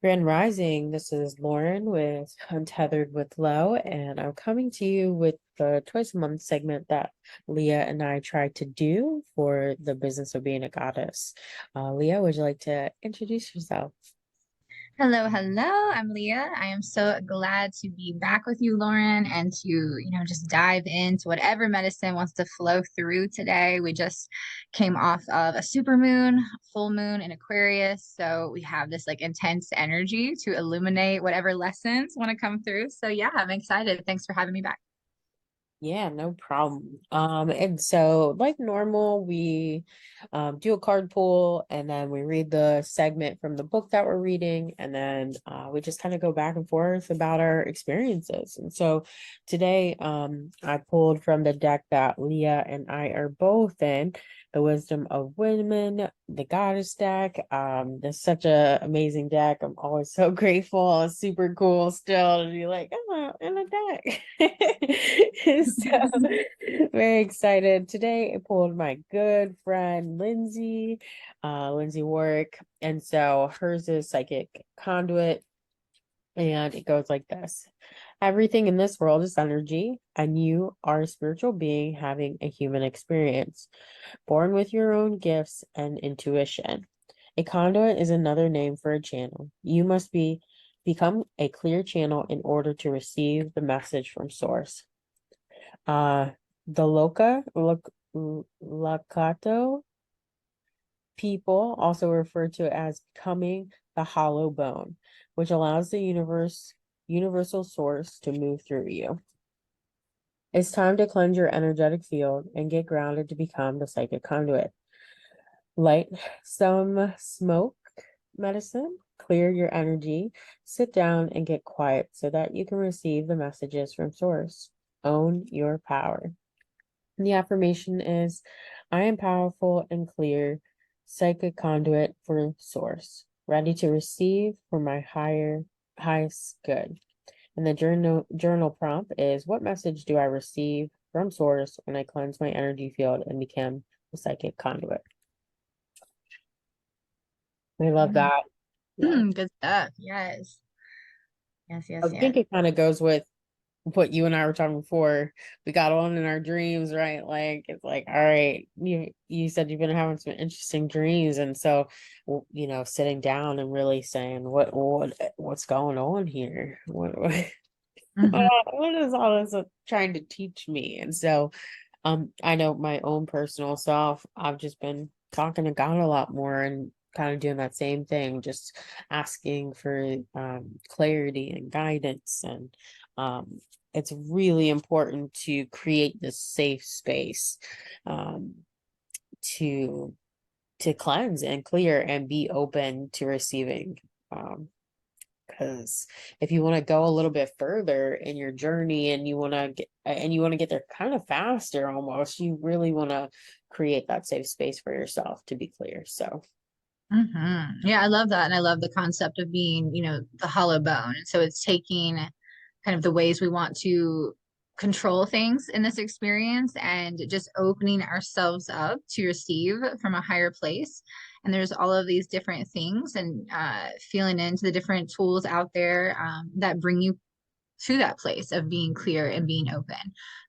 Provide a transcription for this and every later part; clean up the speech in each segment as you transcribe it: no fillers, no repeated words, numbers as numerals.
Grand Rising, this is Lauren with Untethered with Lo, and I'm coming to you with the Twice a Month segment that Leah and I tried to do for the business of being a goddess. Leah, would you like to introduce yourself? Hello, hello. I'm Leah. I am so glad to be back with you, Lauren, and to, just dive into whatever medicine wants to flow through today. We just came off of a super moon, full moon in Aquarius. So we have this like intense energy to illuminate whatever lessons want to come through. So yeah, I'm excited. Thanks for having me back. Yeah, no problem. And so like normal, we do a card pull and then we read the segment from the book that we're reading, and then we just kind of go back and forth about our experiences. And so today, I pulled from the deck that Leah and I are both in, the Wisdom of Women, the Goddess deck. There's such a amazing deck. I'm always so grateful. It's super cool still to be like, I'm in a deck. So very excited. Today I pulled my good friend Lindsay, Lindsay Warwick. And so hers is psychic conduit, and it goes like this. Everything in this world is energy, and you are a spiritual being having a human experience, born with your own gifts and intuition. A conduit is another name for a channel. You must become a clear channel in order to receive the message from source. Uh, the Lakato people also refer to it as becoming the hollow bone, which allows the universal source to move through you. It's time to cleanse your energetic field and get grounded to become the psychic conduit. Light some smoke medicine, clear your energy, sit down and get quiet so that you can receive the messages from source. Own your power. And the affirmation is, I am powerful and clear, psychic conduit for source, ready to receive for my highest good. And the journal prompt is, what message do I receive from source when I cleanse my energy field and become a psychic conduit? I love Mm. that. Yeah. Good stuff. Yes. Yes, I yes, yes. think it kind of goes with what you and I were talking before. We got on in our dreams, right? Like it's like, all right, you said you've been having some interesting dreams, and so sitting down and really saying what's going on here? Mhm. What is all this trying to teach me? And so, I know my own personal self, I've just been talking to God a lot more and kind of doing that same thing, just asking for clarity and guidance. And it's really important to create this safe space um, to cleanse and clear and be open to receiving. Um, because if you want to go a little bit further in your journey and you want to get there kind of faster almost, you really want to create that safe space for yourself to be clear. So Yeah, I love that. And I love the concept of being, the hollow bone. And so it's taking kind of the ways we want to control things in this experience and just opening ourselves up to receive from a higher place. And there's all of these different things and feeling into the different tools out there that bring you to that place of being clear and being open.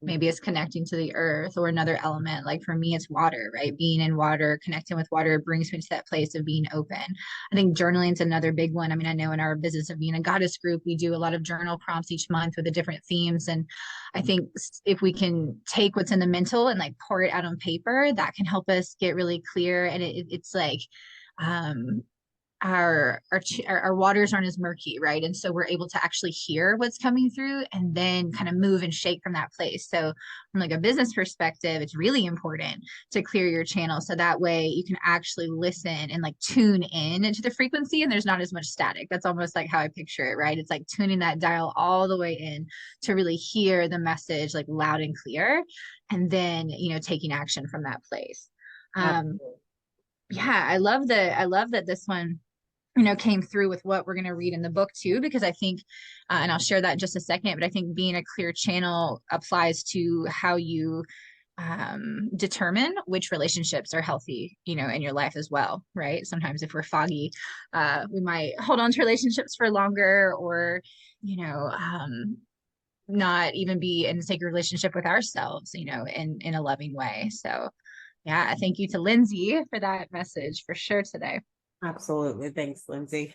Maybe it's connecting to the earth or another element. Like for me, it's water, right? Being in water, connecting with water brings me to that place of being open. I think journaling is another big one. I mean, I know in our business of being a goddess group, we do a lot of journal prompts each month with the different themes. And I think if we can take what's in the mental and like pour it out on paper, that can help us get really clear. And it's like, um, our waters aren't as murky, right? And so we're able to actually hear what's coming through and then kind of move and shake from that place. So from like a business perspective, it's really important to clear your channel so that way you can actually listen and like tune in into the frequency and there's not as much static. That's almost like how I picture it, right? It's like tuning that dial all the way in to really hear the message like loud and clear and then, taking action from that place. Um, absolutely. yeah, I love that this one came through with what we're going to read in the book too, because I think, and I'll share that in just a second, but I think being a clear channel applies to how you determine which relationships are healthy, in your life as well, right? Sometimes if we're foggy, we might hold on to relationships for longer, or, you know, um, not even be in a sacred relationship with ourselves, in a loving way. So, yeah, thank you to Lindsay for that message for sure today. Absolutely. Thanks, Lindsay.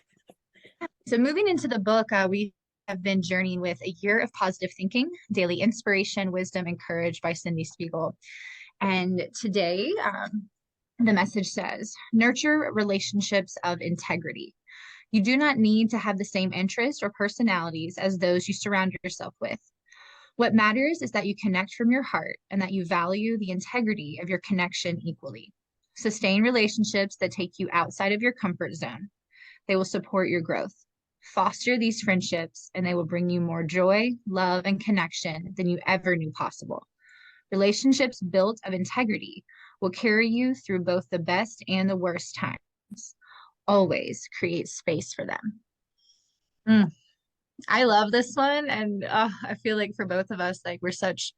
So, moving into the book, we have been journeying with A Year of Positive Thinking, Daily Inspiration, Wisdom, and Courage by Cindy Spiegel. And today, the message says, nurture relationships of integrity. You do not need to have the same interests or personalities as those you surround yourself with. What matters is that you connect from your heart and that you value the integrity of your connection equally. Sustain relationships that take you outside of your comfort zone. They will support your growth. Foster these friendships, and they will bring you more joy, love, and connection than you ever knew possible. Relationships built of integrity will carry you through both the best and the worst times. Always create space for them. Mm, I love this one. And I feel like for both of us, like we're such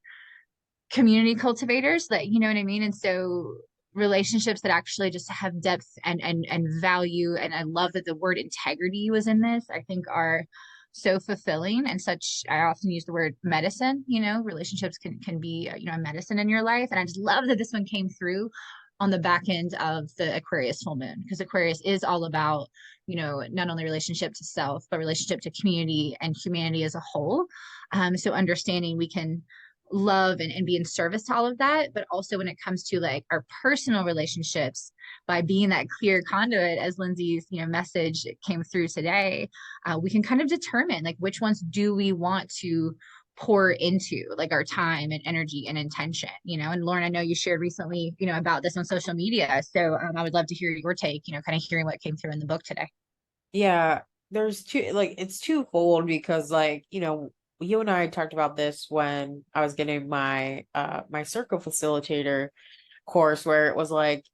community cultivators that, you know what I mean? And so relationships that actually just have depth and value. And I love that the word integrity was in this, I think are so fulfilling and such. I often use the word medicine, relationships can be, a medicine in your life. And I just love that this one came through on the back end of the Aquarius full moon, because Aquarius is all about, not only relationship to self, but relationship to community and humanity as a whole. So understanding we can love and be in service to all of that, but also when it comes to like our personal relationships, by being that clear conduit, as Lindsay's message came through today, we can kind of determine like which ones do we want to pour into like our time and energy and intention. And Lauren, I know you shared recently about this on social media, so I would love to hear your take, kind of hearing what came through in the book today. Yeah, there's two, like, it's twofold because, like, you and I talked about this when I was getting my circle facilitator course, where it was like,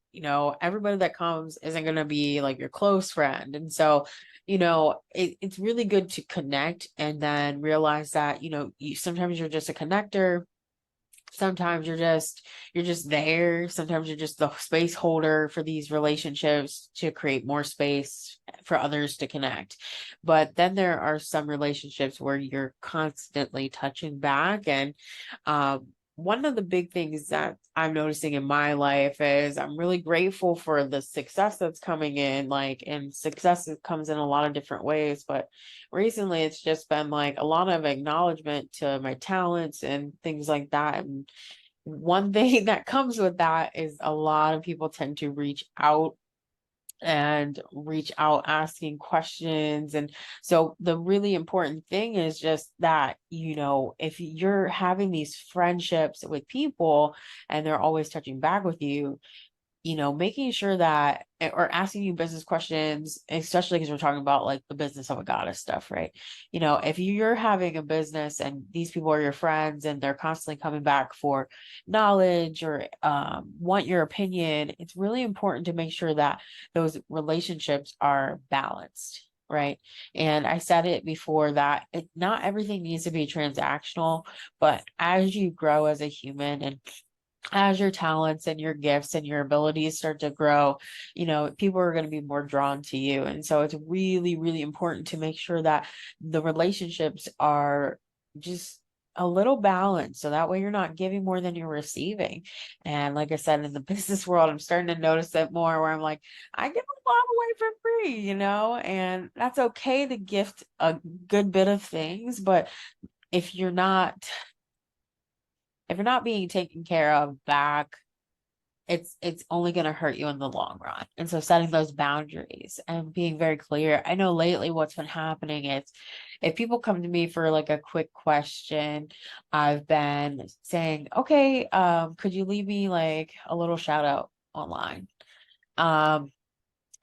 everybody that comes isn't going to be like your close friend. And so, it's really good to connect and then realize that, sometimes you're just a connector. Sometimes you're just there. Sometimes you're just the space holder for these relationships to create more space for others to connect. But then there are some relationships where you're constantly touching back. And one of the big things that I'm noticing in my life is I'm really grateful for the success that's coming in, like, and success comes in a lot of different ways. But recently it's just been like a lot of acknowledgement to my talents and things like that. And one thing that comes with that is a lot of people tend to reach out asking questions. And so the really important thing is just that, if you're having these friendships with people and they're always touching back with you, making sure that, or asking you business questions, especially because we're talking about like the business of a goddess stuff, right? If you're having a business and these people are your friends and they're constantly coming back for knowledge or want your opinion, it's really important to make sure that those relationships are balanced. Right. And I said it before that not everything needs to be transactional, but as you grow as a human and as your talents and your gifts and your abilities start to grow, people are going to be more drawn to you. And so it's really, really important to make sure that the relationships are just a little balanced. So that way you're not giving more than you're receiving. And like I said, in the business world, I'm starting to notice that more where I'm like, I give a lot away for free, and that's okay to gift a good bit of things. But if you're not if you're not being taken care of back, it's only going to hurt you in the long run. And so setting those boundaries and being very clear. I know lately what's been happening is if people come to me for like a quick question, I've been saying, okay, could you leave me like a little shout out online? Um,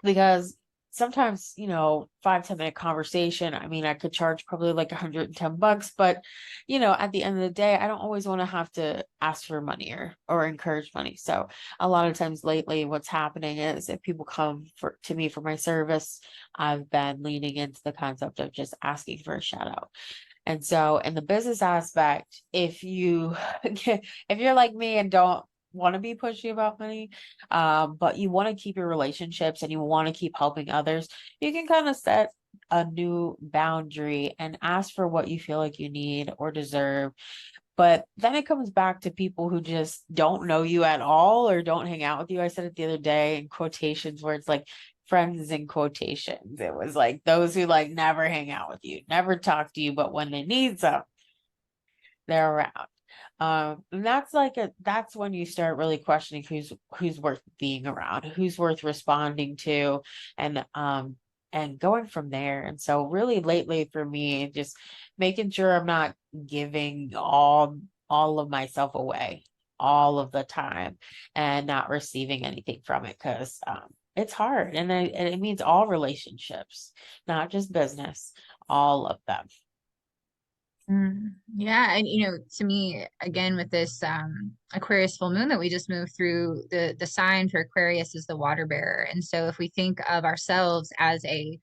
because sometimes 5-10 minute conversation, I mean, I could charge probably like $110, but at the end of the day, I don't always want to have to ask for money or encourage money. So a lot of times lately what's happening is if people come to me for my service, I've been leaning into the concept of just asking for a shout out. And so in the business aspect, if you if you're like me and don't want to be pushy about money, but you want to keep your relationships and you want to keep helping others, you can kind of set a new boundary and ask for what you feel like you need or deserve. But then it comes back to people who just don't know you at all or don't hang out with you. I said it the other day in quotations where it's like friends in quotations. It was like those who like never hang out with you, never talk to you, but when they need some, they're around. And that's like that's when you start really questioning who's worth being around, who's worth responding to, and going from there. And so really lately for me, just making sure I'm not giving all of myself away all of the time and not receiving anything from it because it's hard and it means all relationships, not just business, all of them. Yeah, and to me, again, with this Aquarius full moon that we just moved through, the sign for Aquarius is the water bearer. And so if we think of ourselves as a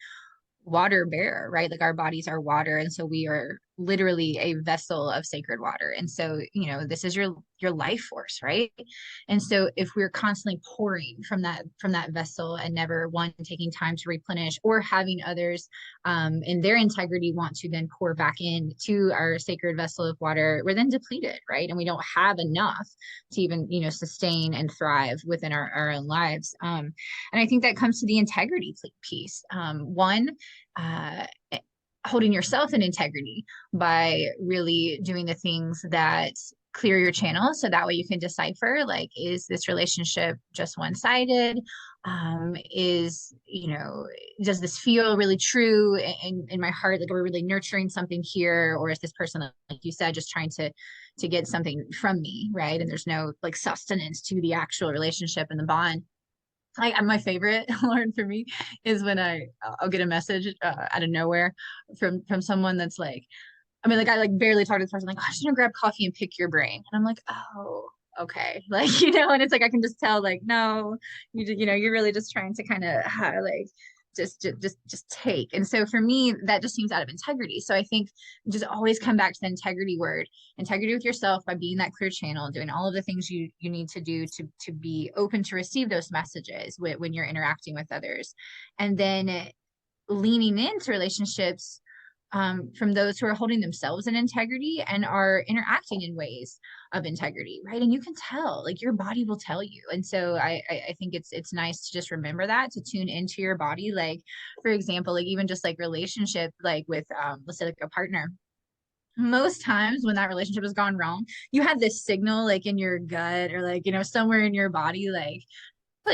water bearer, right? Like our bodies are water, and so we are literally a vessel of sacred water. And so, this is your life force, right? And so if we're constantly pouring from that vessel and never one taking time to replenish or having others in their integrity want to then pour back into our sacred vessel of water, we're then depleted, right? And we don't have enough to even, sustain and thrive within our own lives. And I think that comes to the integrity piece. One, uh, holding yourself in integrity by really doing the things that clear your channel so that way you can decipher, like, is this relationship just one-sided? Is, does this feel really true in my heart? Like, are we really nurturing something here? Or is this person, like you said, just trying to get something from me, right? And there's no like sustenance to the actual relationship and the bond. Like, my favorite Lauren, for me, is when I'll get a message out of nowhere from someone that's like, I mean, like, I like barely talk to this person, like, oh, I should grab coffee and pick your brain. And I'm like, oh, okay. Like, and it's like I can just tell, like, no, you're really just trying to kind of like just take. And so for me, that just seems out of integrity. So I think just always come back to the integrity word, integrity with yourself by being that clear channel, doing all of the things you need to do to be open to receive those messages when you're interacting with others. And then leaning into relationships from those who are holding themselves in integrity and are interacting in ways of integrity, right? And you can tell, like, your body will tell you. And so I think it's nice to just remember that, to tune into your body. Like, for example, like even just like relationship, like with let's say like a partner. Most times when that relationship has gone wrong, you have this signal like in your gut or like, somewhere in your body, like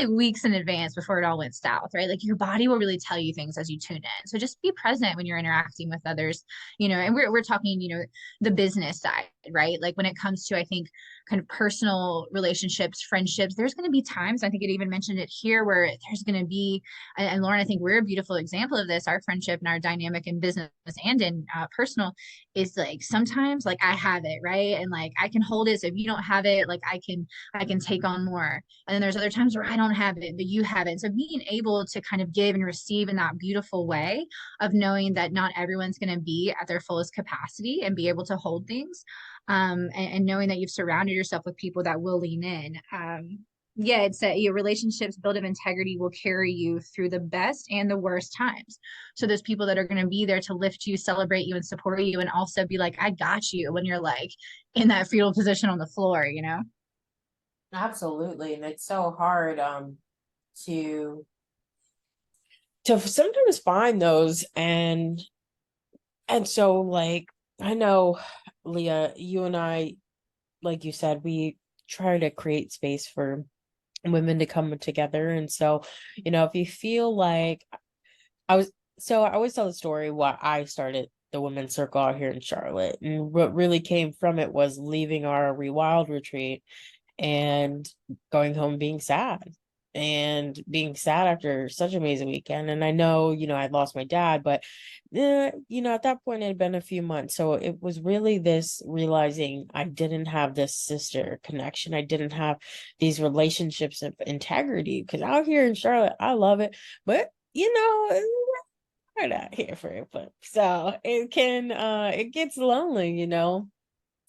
weeks in advance before it all went south, right? Like your body will really tell you things as you tune in. So just be present when you're interacting with others, and we're talking, the business side, right? Like when it comes to, I think, kind of personal relationships, friendships, there's going to be times, I think it even mentioned it here, where there's going to be, and Lauren, I think we're a beautiful example of this, our friendship and our dynamic in business and in personal is like sometimes like I have it, right? And like I can hold it. So if you don't have it, like I can take on more. And then there's other times where I don't have it, but you have it. So being able to kind of give and receive in that beautiful way of knowing that not everyone's going to be at their fullest capacity and be able to hold things, and knowing that you've surrounded yourself with people that will lean in. Yeah, it's that your relationships built of integrity will carry you through the best and the worst times. So there's people that are going to be there to lift you, celebrate you, and support you, and also be like, I got you when you're like in that fetal position on the floor. Absolutely. And it's so hard to sometimes find those and so like I know Leah, you and I, like you said, we try to create space for women to come together. And so, if you feel like I always tell the story why I started the women's circle out here in Charlotte. And what really came from it was leaving our Rewild retreat and going home being sad after such an amazing weekend. And I know, I'd lost my dad, but at that point it had been a few months. So it was really this realizing I didn't have this sister connection. I didn't have these relationships of integrity because out here in Charlotte, I love it. But we're not here for it, but so it can it gets lonely,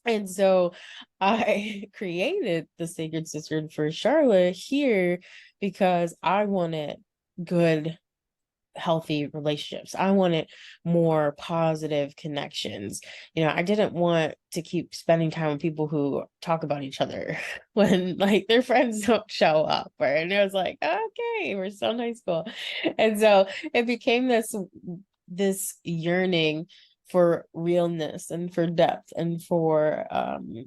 And so I created the Sacred Sisterhood for Charlotte here because I wanted good, healthy relationships. I wanted more positive connections. I didn't want to keep spending time with people who talk about each other when like their friends don't show up. Right. And it was like, okay, we're still in high school. And so it became this yearning for realness and for depth and for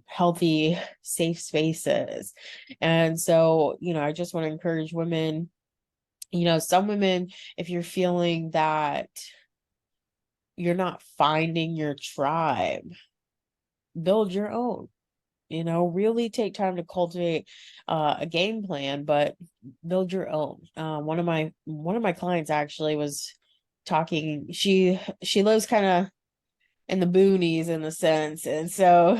healthy, safe spaces. And so, I just want to encourage women, some women, if you're feeling that you're not finding your tribe, build your own. Really take time to cultivate a game plan, but build your own. One of my clients actually was talking. She lives kind of in the boonies in a sense. And so,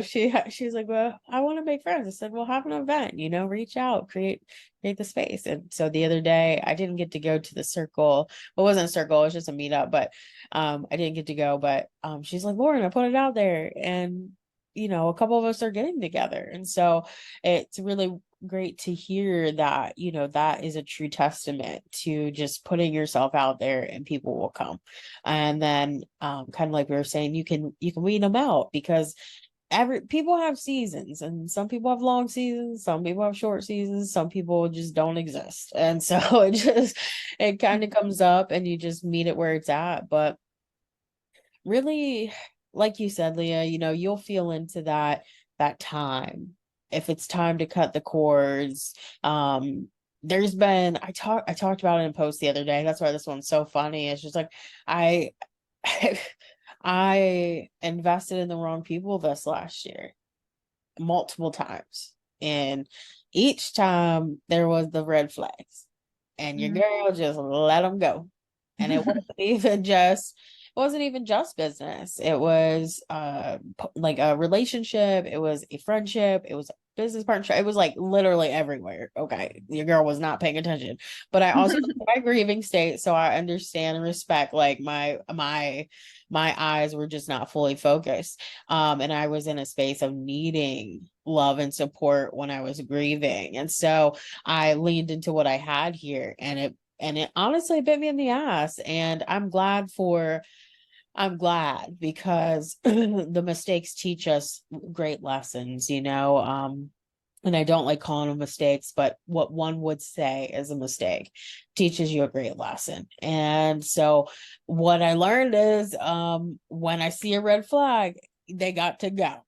she's like, well, I want to make friends. I said, well, have an event, reach out, create the space. And so the other day I didn't get to go to the circle. Well, it wasn't a circle, it was just a meetup, but I didn't get to go. But she's like, Lauren, I put it out there, and a couple of us are getting together. And so it's really great to hear that, that is a true testament to just putting yourself out there and people will come. And then kind of like we were saying, you can weed them out because every people have seasons, and some people have long seasons, some people have short seasons, some people just don't exist. And so it kind of comes up and you just meet it where it's at. But really, like you said, Leah, you'll feel into that time. If it's time to cut the cords, there's been I talked about it in a post the other day. That's why this one's so funny. It's just like I I invested in the wrong people this last year multiple times. And each time there was the red flags. And your Mhm. girl just let them go. And it wasn't even just business. It was like a relationship, it was a friendship, it was a business partnership. It was like literally everywhere. Okay. Your girl was not paying attention. But I also my grieving state, so I understand and respect like my eyes were just not fully focused. And I was in a space of needing love and support when I was grieving. And so I leaned into what I had here, and it honestly bit me in the ass. And I'm glad because the mistakes teach us great lessons, and I don't like calling them mistakes, but what one would say is a mistake teaches you a great lesson. And so what I learned is when I see a red flag, they got to go.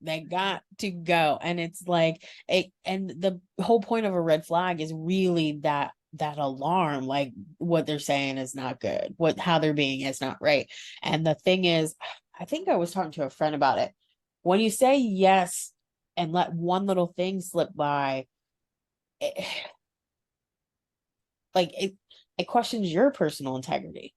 They got to go. And it's like and the whole point of a red flag is really that alarm, like what they're saying is not good, how they're being is not right. And the thing is, I think I was talking to a friend about it. When you say yes and let one little thing slip by, it, like it questions your personal integrity,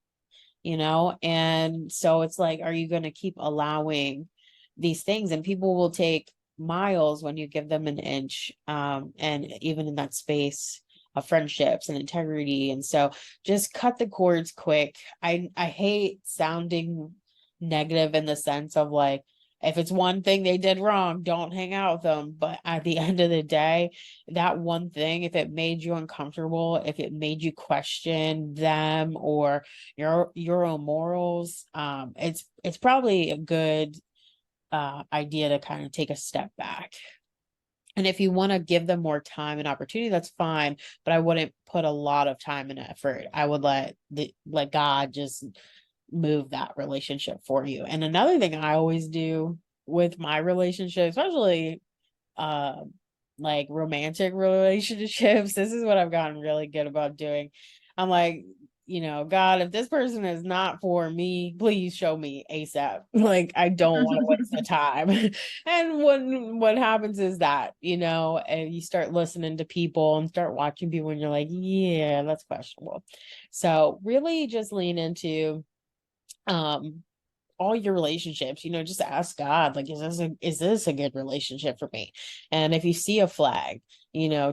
and so it's like, are you going to keep allowing these things? And people will take miles when you give them an inch, and even in that space of friendships and integrity. And so just cut the cords quick. I hate sounding negative in the sense of like, if it's one thing they did wrong, don't hang out with them. But at the end of the day, that one thing, if it made you uncomfortable, if it made you question them or your own morals, it's probably a good idea to kind of take a step back. And if you want to give them more time and opportunity, that's fine. But I wouldn't put a lot of time and effort. I would let God just move that relationship for you. And another thing I always do with my relationship, especially uh like romantic relationships, this is what I've gotten really good about doing. I'm like, God, if this person is not for me, please show me ASAP. Like, I don't want to waste the time. And what happens is that, and you start listening to people and start watching people, and you're like, yeah, that's questionable. So really just lean into um all your relationships, just ask God, like, is this a good relationship for me? And if you see a flag,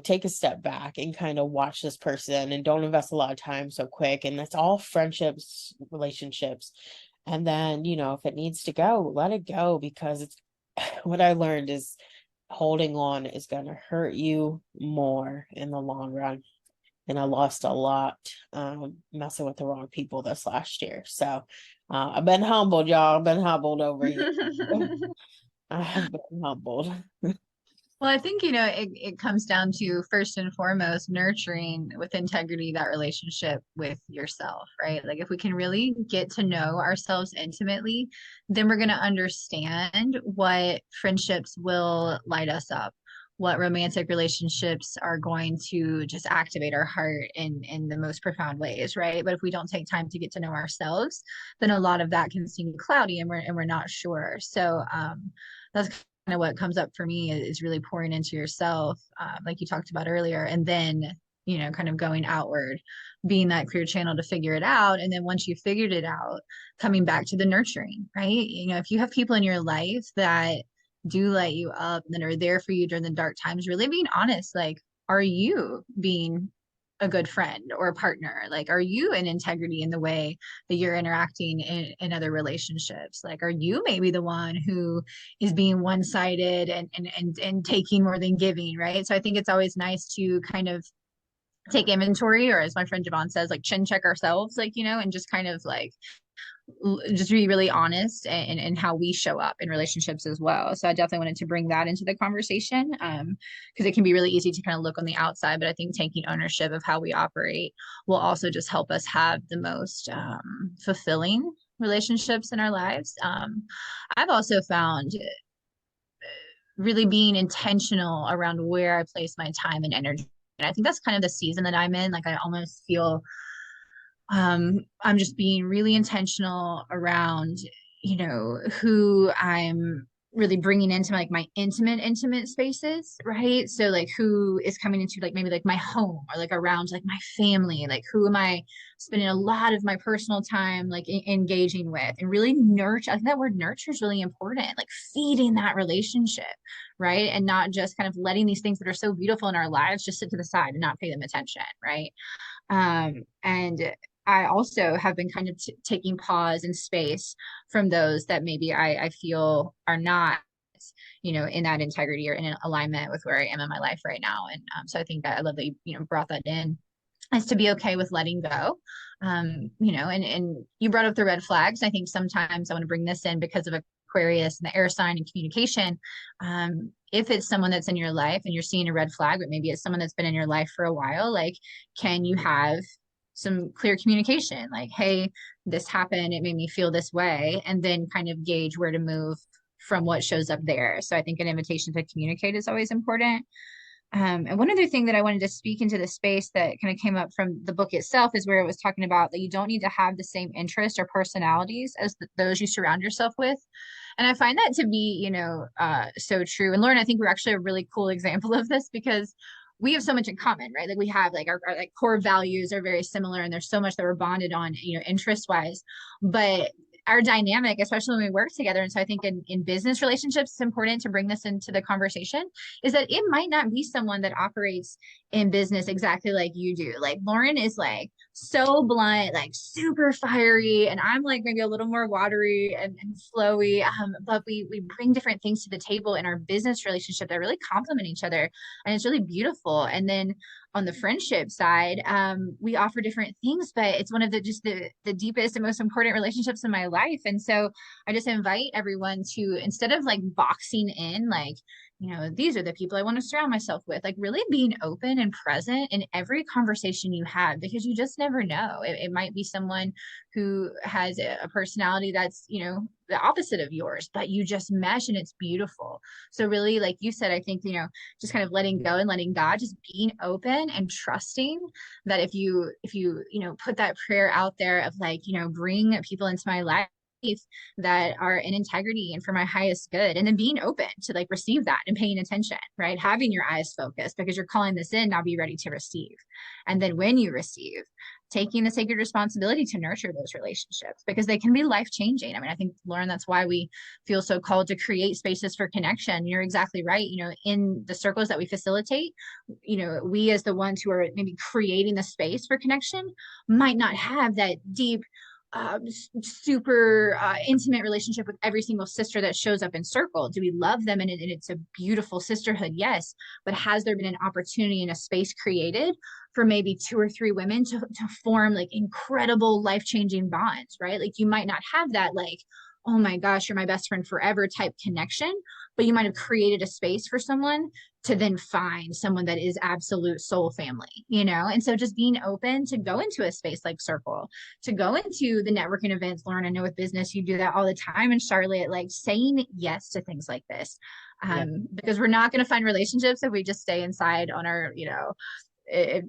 take a step back and kind of watch this person and don't invest a lot of time so quick. And that's all friendships, relationships. And then, if it needs to go, let it go, because it's what I learned is holding on is going to hurt you more in the long run. And I lost a lot messing with the wrong people this last year. So I've been humbled, y'all. I've been humbled over here. I have been humbled. Well, I think, it comes down to first and foremost nurturing with integrity that relationship with yourself, right? Like if we can really get to know ourselves intimately, then we're going to understand what friendships will light us up, what romantic relationships are going to just activate our heart in the most profound ways, right? But if we don't take time to get to know ourselves, then a lot of that can seem cloudy and we're not sure. So that's kind of what comes up for me is really pouring into yourself, like you talked about earlier, and then kind of going outward, being that clear channel to figure it out. And then once you figured it out, coming back to the nurturing, right? If you have people in your life that do light you up and that are there for you during the dark times, really being honest, like, are you being a good friend or a partner? Like, are you in integrity in the way that you're interacting in other relationships? Like, are you maybe the one who is being one-sided and taking more than giving, right? So I think it's always nice to kind of take inventory, or as my friend Javon says, like chin check ourselves, like, and just kind of like just be really honest and how we show up in relationships as well. So I definitely wanted to bring that into the conversation, because it can be really easy to kind of look on the outside, but I think taking ownership of how we operate will also just help us have the most fulfilling relationships in our lives. I've also found really being intentional around where I place my time and energy. And I think that's kind of the season that I'm in. Like I almost feel I'm just being really intentional around, who I'm really bringing into my intimate spaces, right? So like who is coming into like maybe like my home or like around like my family, like who am I spending a lot of my personal time like engaging with, and really nurture. I think that word nurture is really important, like feeding that relationship, right? And not just kind of letting these things that are so beautiful in our lives just sit to the side and not pay them attention, right? And I also have been kind of taking pause and space from those that maybe I feel are not, in that integrity or in alignment with where I am in my life right now. And so I think that I love that you brought that in, is to be okay with letting go. And you brought up the red flags. I think sometimes I want to bring this in because of Aquarius and the air sign and communication. If it's someone that's in your life and you're seeing a red flag, but maybe it's someone that's been in your life for a while, like, can you have some clear communication? Like, hey, this happened, it made me feel this way, and then kind of gauge where to move from what shows up there. So I think an invitation to communicate is always important. And one other thing that I wanted to speak into the space that kind of came up from the book itself is where it was talking about that you don't need to have the same interests or personalities as those you surround yourself with. And I find that to be, so true. And Lauren, I think we're actually a really cool example of this because we have so much in common, right? Like we have like our like core values are very similar, and there's so much that we're bonded on, interest wise. But our dynamic, especially when we work together. And so I think in business relationships, it's important to bring this into the conversation, is that it might not be someone that operates in business exactly like you do. Like Lauren is like so blunt, like super fiery, and I'm like maybe a little more watery and flowy. But we bring different things to the table in our business relationship that really complement each other, and it's really beautiful. And then on the friendship side, we offer different things, but it's one of the deepest and most important relationships in my life. And so I just invite everyone to, instead of like boxing in, like, these are the people I want to surround myself with, like really being open and present in every conversation you have, because you just never know. It might be someone who has a personality that's, the opposite of yours, but you just mesh and it's beautiful. So really, like you said, I think, just kind of letting go and letting God, just being open and trusting that if you, put that prayer out there of like, bring people into my life that are in integrity and for my highest good, and then being open to like receive that and paying attention, right? Having your eyes focused because you're calling this in, now be ready to receive. And then when you receive, taking the sacred responsibility to nurture those relationships because they can be life changing. I mean, I think, Lauren, that's why we feel so called to create spaces for connection. You're exactly right. In the circles that we facilitate, we as the ones who are maybe creating the space for connection might not have that deep super intimate relationship with every single sister that shows up in circle. Do we love them, and it's a beautiful sisterhood? Yes. But has there been an opportunity and a space created for maybe 2 or 3 women to form like incredible life-changing bonds, right? Like you might not have that like, oh my gosh, you're my best friend forever type connection, but you might have created a space for someone to then find someone that is absolute soul family. And so just being open to go into a space like circle, to go into the networking events. Lauren, I know with business you do that all the time in Charlotte, like saying yes to things like this. Yeah. Because we're not going to find relationships if we just stay inside on our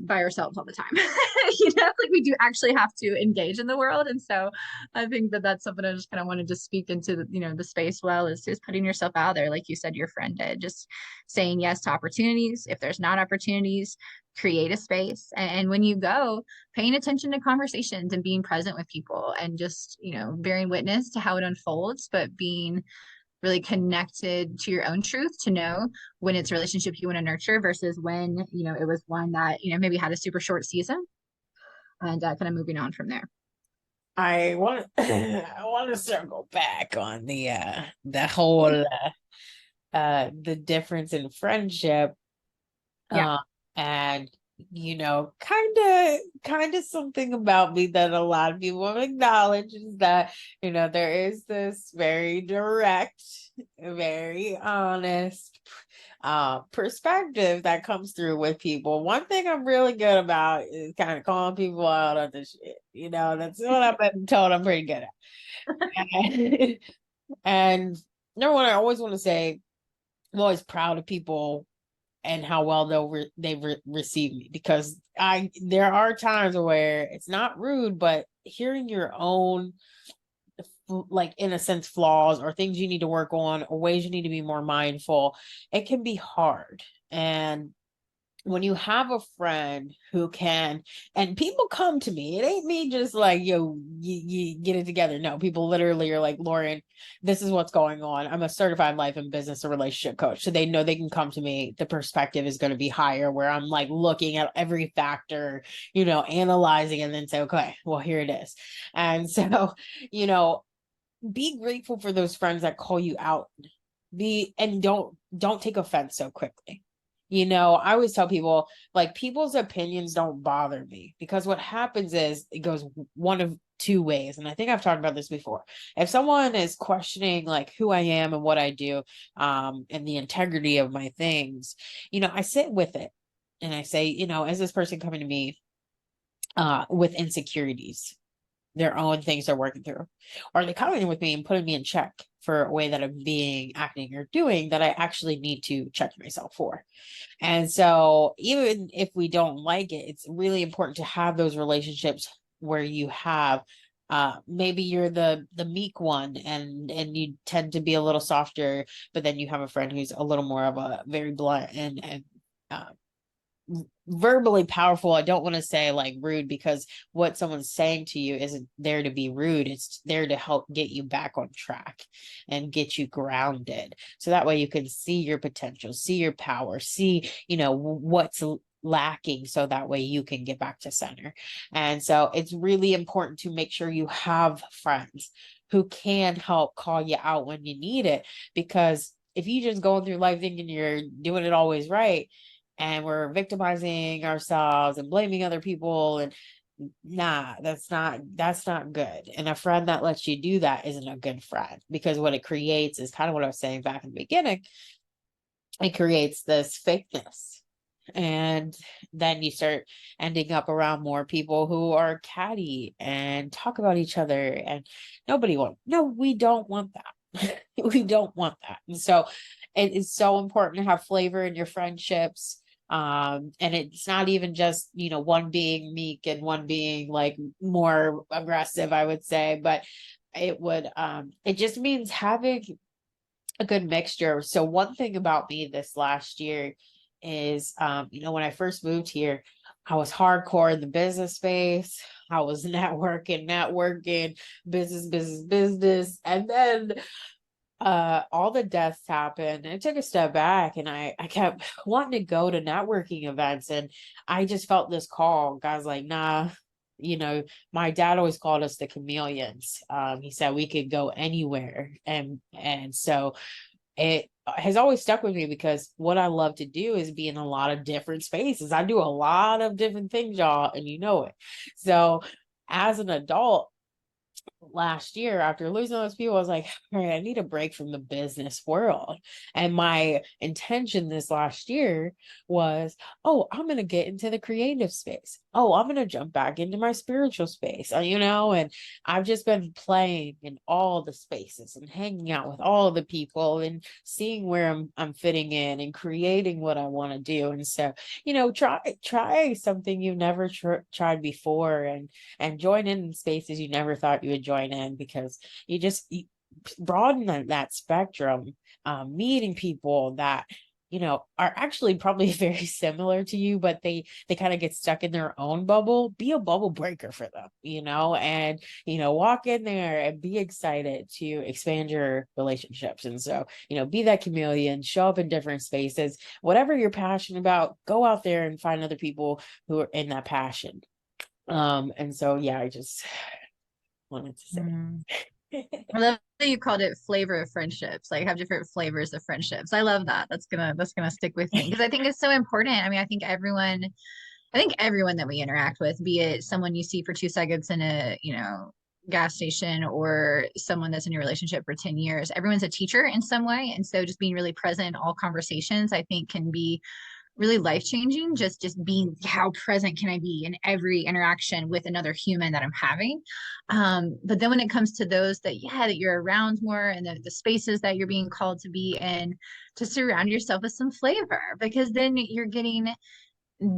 by ourselves all the time. Like we do actually have to engage in the world. And so I think that that's something I just kind of wanted to speak into the space well, is putting yourself out there, like you said your friend did, just saying yes to opportunities. If there's not opportunities, create a space. And when you go, paying attention to conversations and being present with people, and just bearing witness to how it unfolds, but being really connected to your own truth to know when it's a relationship you want to nurture versus when it was one that maybe had a super short season, and kind of moving on from there. I want I want to circle back on the whole the difference in friendship, Yeah. uh, and kind of something about me that a lot of people have acknowledged is that there is this very direct, very honest perspective that comes through with people. One thing I'm really good about is kind of calling people out on this shit. That's what I've been told I'm pretty good at. And number one, I always want to say I'm always proud of people and how well they receive me, because there are times where it's not rude, but hearing your own, like, in a sense, flaws or things you need to work on or ways you need to be more mindful, it can be hard. And when you have a friend who can, and people come to me, it ain't me just like, yo, you get it together. No, people literally are like, Lauren, this is what's going on. I'm a certified life and business and relationship coach. So they know they can come to me. The perspective is going to be higher, where I'm like looking at every factor, analyzing, and then say, okay, well, here it is. And so, you know, be grateful for those friends that call you out. And don't take offense so quickly. I always tell people, like, people's opinions don't bother me, because what happens is it goes one of two ways. And I think I've talked about this before. If someone is questioning like who I am and what I do, and the integrity of my things, I sit with it and I say, is this person coming to me with insecurities, their own things they're working through? Or are they coming with me and putting me in check for a way that I'm acting, or doing that I actually need to check myself for? And so even if we don't like it, it's really important to have those relationships where you have, maybe you're the meek one, and you tend to be a little softer, but then you have a friend who's a little more of a very blunt and uh, verbally powerful. I don't want to say like rude, because what someone's saying to you isn't there to be rude. It's there to help get you back on track and get you grounded. So that way you can see your potential, see your power, see, what's lacking, so that way you can get back to center. And so it's really important to make sure you have friends who can help call you out when you need it, because if you just going through life thinking you're doing it always right, and we're victimizing ourselves and blaming other people, and nah, that's not good. And a friend that lets you do that isn't a good friend, because what it creates is kind of what I was saying back in the beginning. It creates this fakeness, and then you start ending up around more people who are catty and talk about each other, and we don't want that. We don't want that. And so it is so important to have flavor in your friendships. And it's not even just, one being meek and one being like more aggressive, I would say, but it just means having a good mixture. So one thing about me this last year is, when I first moved here, I was hardcore in the business space. I was networking, business. And then all the deaths happened. I took a step back and I kept wanting to go to networking events, and I just felt this call. God's like, nah, you know, my dad always called us the chameleons. He said we could go anywhere. And so it has always stuck with me because what I love to do is be in a lot of different spaces. I do a lot of different things, y'all, and you know it. So as an adult, last year after losing those people, I was like, all right, I need a break from the business world. And my intention this last year was, oh, I'm going to get into the creative space. Oh, I'm going to jump back into my spiritual space, and I've just been playing in all the spaces and hanging out with all the people and seeing where I'm fitting in and creating what I want to do. And so, try something you've never tried before, and join in spaces you never thought you would join in, because you broaden that spectrum, meeting people that are actually probably very similar to you, but they kind of get stuck in their own bubble. Be a bubble breaker for them, and walk in there and be excited to expand your relationships. And so, be that chameleon, show up in different spaces, whatever you're passionate about, go out there and find other people who are in that passion. And so yeah, I just wanted to say. Mm. I love that you called it flavor of friendships, like have different flavors of friendships. I love that. That's gonna stick with me because I think it's so important. I mean, I think everyone that we interact with, be it someone you see for 2 seconds in a, gas station or someone that's in your relationship for 10 years, everyone's a teacher in some way. And so just being really present in all conversations, I think can be really life changing. Just being, how present can I be in every interaction with another human that I'm having. But then when it comes to those that you're around more, and the spaces that you're being called to be in, to surround yourself with some flavor, because then you're getting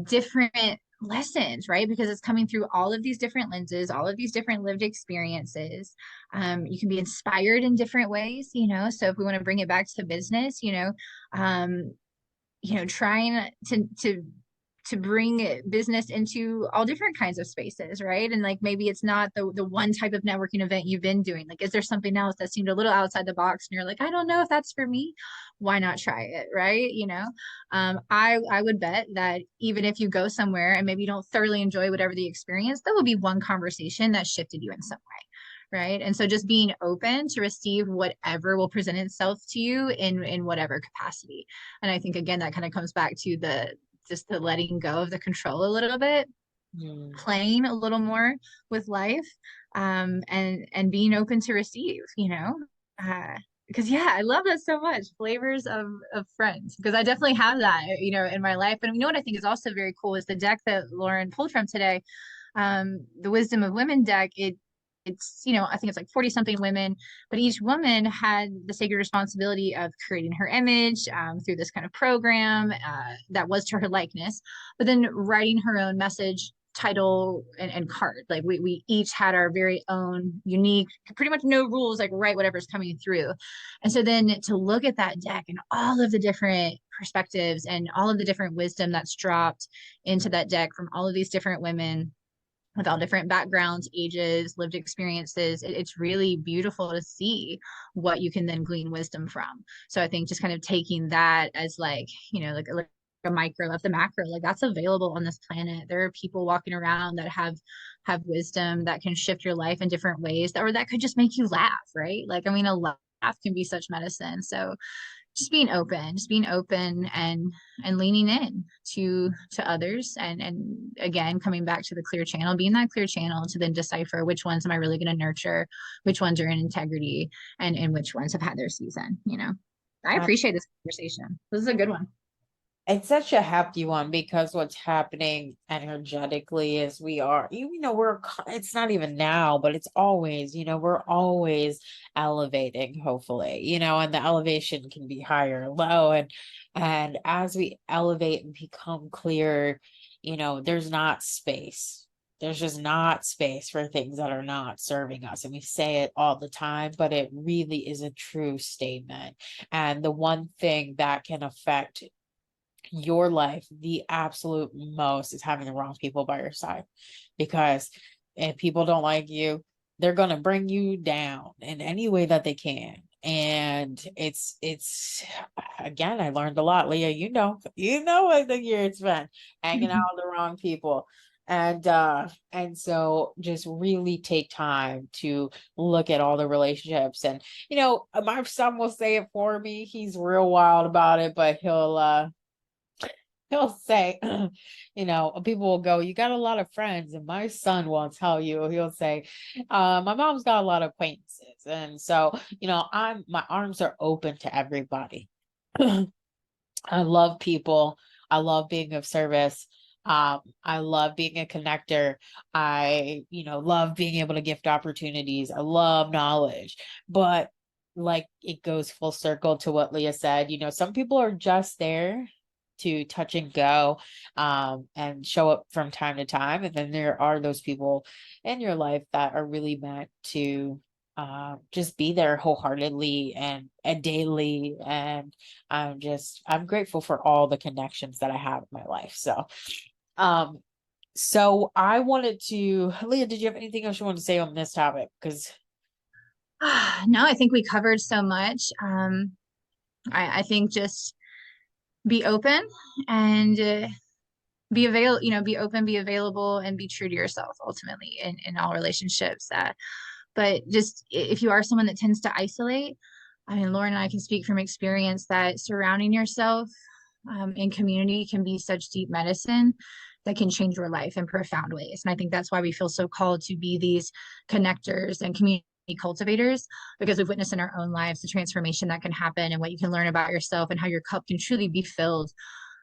different lessons, right? Because it's coming through all of these different lenses, all of these different lived experiences. You can be inspired in different ways, so if we want to bring it back to business, um, trying to bring business into all different kinds of spaces, right? And like maybe it's not the one type of networking event you've been doing. Like, is there something else that seemed a little outside the box and you're like, I don't know if that's for me? Why not try it, right? I would bet that even if you go somewhere and maybe you don't thoroughly enjoy whatever the experience, there will be one conversation that shifted you in some way. Right. And so just being open to receive whatever will present itself to you in whatever capacity. And I think again that kind of comes back to the letting go of the control a little bit, Mm. playing a little more with life, and being open to receive, because yeah, I love that so much. Flavors of friends, because I definitely have that, in my life. And what I think is also very cool is the deck that Lauren pulled from today, the Wisdom of Women deck. It's I think it's like 40 something women, but each woman had the sacred responsibility of creating her image, through this kind of program, that was to her likeness, but then writing her own message, title, and card. Like we each had our very own unique, pretty much no rules, like write whatever's coming through. And so then to look at that deck and all of the different perspectives and all of the different wisdom that's dropped into that deck from all of these different women with all different backgrounds, ages, lived experiences. It's really beautiful to see what you can then glean wisdom from. So I think just kind of taking that as like, like a micro of the macro, like that's available on this planet. There are people walking around that have wisdom that can shift your life in different ways, or that could just make you laugh, right? Like, I mean, a laugh can be such medicine. So just being open and leaning in to others, and again coming back to the clear channel, being that clear channel to then decipher which ones am I really going to nurture, which ones are in integrity, and which ones have had their season. I appreciate this conversation. This is a good one. It's such a hefty one, because what's happening energetically is it's not even now, but it's always, we're always elevating, hopefully, and the elevation can be higher or low. And as we elevate and become clear, there's not space. There's just not space for things that are not serving us. And we say it all the time, but it really is a true statement. And the one thing that can affect your life the absolute most is having the wrong people by your side. Because if people don't like you, they're going to bring you down in any way that they can. And it's again, I learned a lot, Leah. What the year it's been hanging out with the wrong people. And so just really take time to look at all the relationships. And my son will say it for me. He's real wild about it, but he'll say, people will go, you got a lot of friends. And my son will tell you, he'll say, my mom's got a lot of acquaintances. And so, my arms are open to everybody. I love people. I love being of service. I love being a connector. Love being able to gift opportunities. I love knowledge. But like it goes full circle to what Leah said, some people are just there to touch and go, and show up from time to time. And then there are those people in your life that are really meant to just be there wholeheartedly and daily. And I'm grateful for all the connections that I have in my life. Um, so I wanted to, Leah, did you have anything else you want to say on this topic? Because No, I think we covered so much. I think just be open and be open, be available, and be true to yourself ultimately in all relationships. But just if you are someone that tends to isolate, I mean, Lauren and I can speak from experience that surrounding yourself in community can be such deep medicine that can change your life in profound ways. And I think that's why we feel so called to be these connectors and community cultivators, because we've witnessed in our own lives the transformation that can happen and what you can learn about yourself and how your cup can truly be filled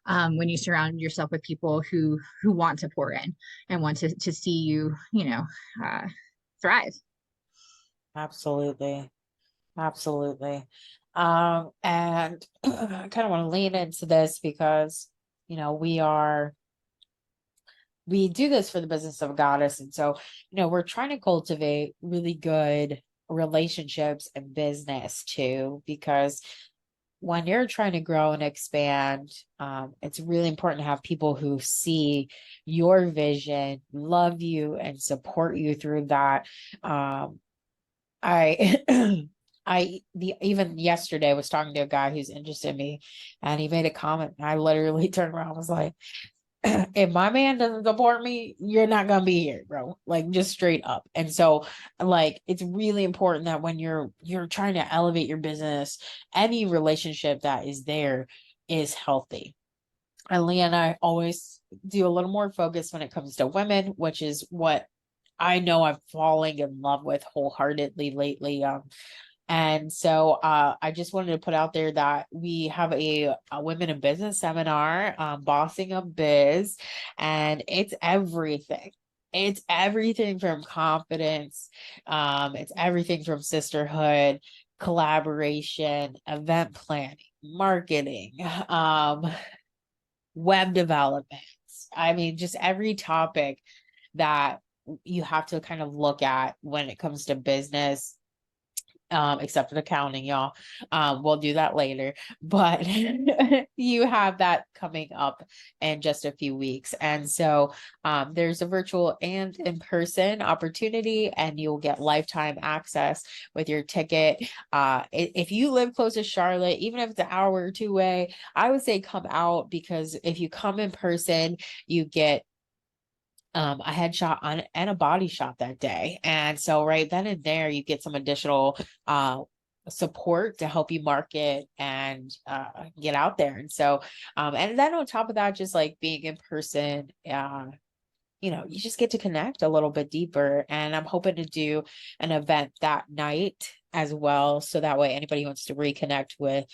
when you surround yourself with people who want to pour in and want to see you, thrive. absolutely. Absolutely. And I kind of want to lean into this because, we do this for the business of a goddess. And so, we're trying to cultivate really good relationships and business too, because when you're trying to grow and expand, it's really important to have people who see your vision, love you, and support you through that. I even yesterday was talking to a guy who's interested in me, and he made a comment, and I literally turned around and was like, if my man doesn't support me, you're not gonna be here, bro. Like just straight up. And so like it's really important that when you're trying to elevate your business, any relationship that is there is healthy. And Leah and I always do a little more focus when it comes to women, which is what I know I'm falling in love with wholeheartedly lately. And so I just wanted to put out there that we have a women in business seminar, Bossing a Biz, and it's everything. It's everything from confidence, it's everything from sisterhood, collaboration, event planning, marketing, web development. I mean, just every topic that you have to kind of look at when it comes to business, except for accounting, y'all. We'll do that later, but you have that coming up in just a few weeks. And so there's a virtual and in-person opportunity, and you'll get lifetime access with your ticket. If you live close to Charlotte, even if it's an hour or two away, I would say come out, because if you come in person, you get a headshot on and a body shot that day. And so right then and there, you get some additional support to help you market and get out there. And so, and then on top of that, just like being in person, you just get to connect a little bit deeper. And I'm hoping to do an event that night as well, so that way anybody who wants to reconnect with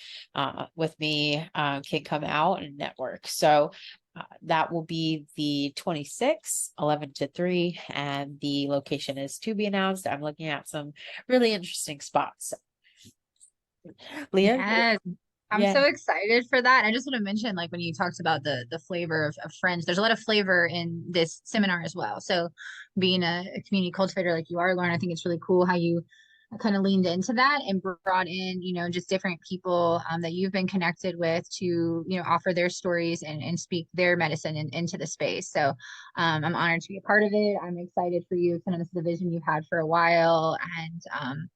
me can come out and network. So that will be the 26th, 11 to 3, and the location is to be announced. I'm looking at some really interesting spots. Leah? Yes. I'm Yeah. so excited for that. I just want to mention, like when you talked about the flavor of friends, there's a lot of flavor in this seminar as well. So being a community cultivator like you are, Lauren, I think it's really cool how you kind of leaned into that and brought in, just different people that you've been connected with to, offer their stories and speak their medicine into the space. So I'm honored to be a part of it. I'm excited for you. Kind of this is the vision you've had for a while. And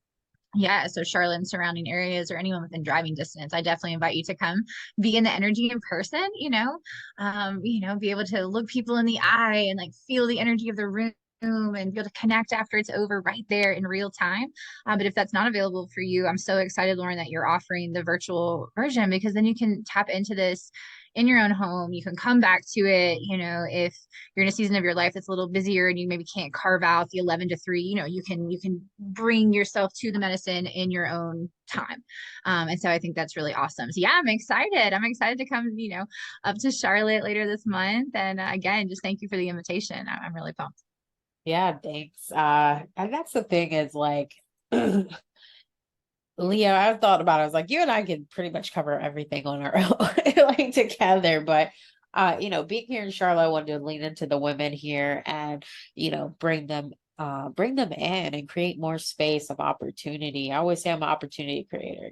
yeah, so Charlotte and surrounding areas or anyone within driving distance, I definitely invite you to come be in the energy in person, be able to look people in the eye and like feel the energy of the room and be able to connect after it's over right there in real time. But if that's not available for you, I'm so excited, Lauren, that you're offering the virtual version because then you can tap into this in your own home. You can come back to it, if you're in a season of your life that's a little busier and you maybe can't carve out the 11 to 3, you can bring yourself to the medicine in your own time. And so I think that's really awesome. So yeah, I'm excited to come, up to Charlotte later this month. And again, just thank you for the invitation. I'm really pumped. Yeah, thanks. And that's the thing is like Leo, I've thought about it. I was like, you and I can pretty much cover everything on our own, like together. But being here in Charlotte, I wanted to lean into the women here and, bring them in and create more space of opportunity. I always say I'm an opportunity creator,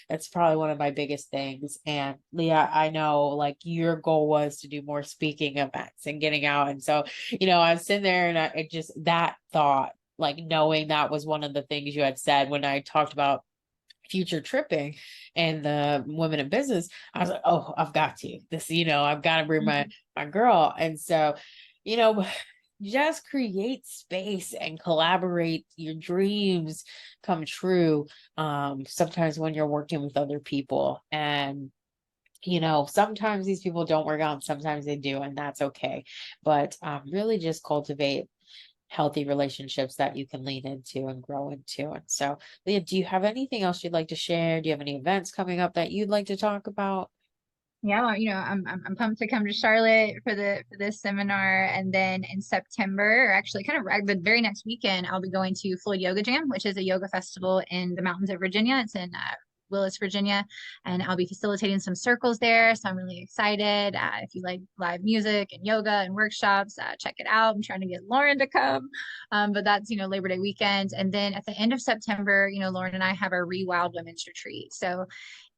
that's probably one of my biggest things. And Leah, I know like your goal was to do more speaking events and getting out. And so, I was sitting there and it just that thought like knowing that was one of the things you had said when I talked about future tripping and the women in business, I was like, oh, I've got to this, I've got to bring my girl. And so, you know, just create space and collaborate your dreams come true. Sometimes when you're working with other people and sometimes these people don't work out, and sometimes they do, and that's okay. But really just cultivate healthy relationships that you can lean into and grow into. And so, Leah, do you have anything else you'd like to share? Do you have any events coming up that you'd like to talk about? Yeah, well, I'm pumped to come to Charlotte for this seminar, and then in September, or actually kind of the very next weekend, I'll be going to Floyd Yoga Jam, which is a yoga festival in the mountains of Virginia. It's in Willis, Virginia, and I'll be facilitating some circles there. So I'm really excited. If you like live music and yoga and workshops, check it out. I'm trying to get Lauren to come, but that's Labor Day weekend, and then at the end of September, Lauren and I have our Rewild Women's Retreat. So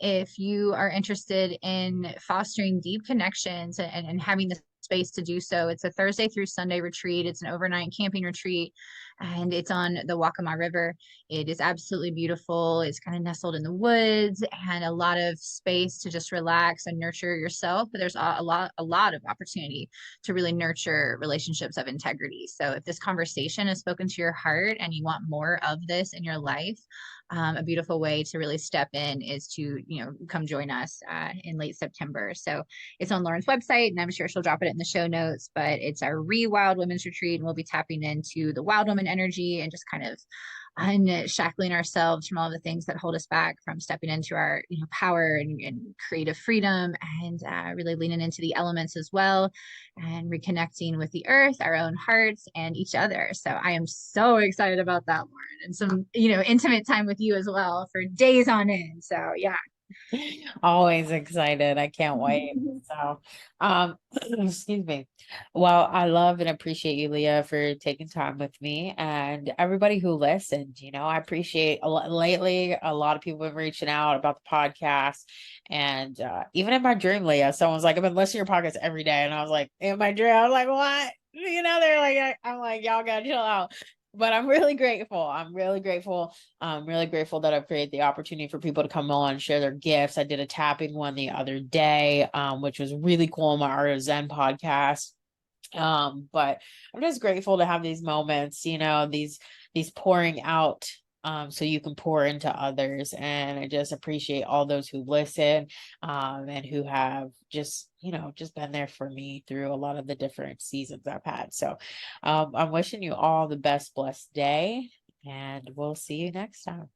if you are interested in fostering deep connections and having the space to do so, it's a Thursday through Sunday retreat. It's an overnight camping retreat, and it's on the Waccamaw River. It is absolutely beautiful. It's kind of nestled in the woods and a lot of space to just relax and nurture yourself. But there's a lot of opportunity to really nurture relationships of integrity. So if this conversation has spoken to your heart and you want more of this in your life, a beautiful way to really step in is to, come join us in late September. So it's on Lauren's website, and I'm sure she'll drop it in the show notes. But it's our Rewild Women's Retreat, and we'll be tapping into the wild woman energy and just kind of unshackling ourselves from all the things that hold us back from stepping into our power and creative freedom, and really leaning into the elements as well, and reconnecting with the earth, our own hearts, and each other. So I am so excited about that, Lauren, and some intimate time with you as well for days on end. So yeah. Always excited. I can't wait. So, excuse me. Well, I love and appreciate you, Leah, for taking time with me and everybody who listened. I appreciate a lot lately. A lot of people have been reaching out about the podcast, and even in my dream, Leah, someone's like, "I've been listening to your podcast every day," and I was like, in my dream, I was like, "What?" They're like, I'm like, y'all gotta chill out. But I'm really grateful. I'm really grateful. I'm really grateful that I've created the opportunity for people to come on and share their gifts. I did a tapping one the other day, which was really cool on my Art of Zen podcast. But I'm just grateful to have these moments, these pouring out, so you can pour into others. And I just appreciate all those who listen, and who have just been there for me through a lot of the different seasons I've had. So, I'm wishing you all the best blessed day, and we'll see you next time.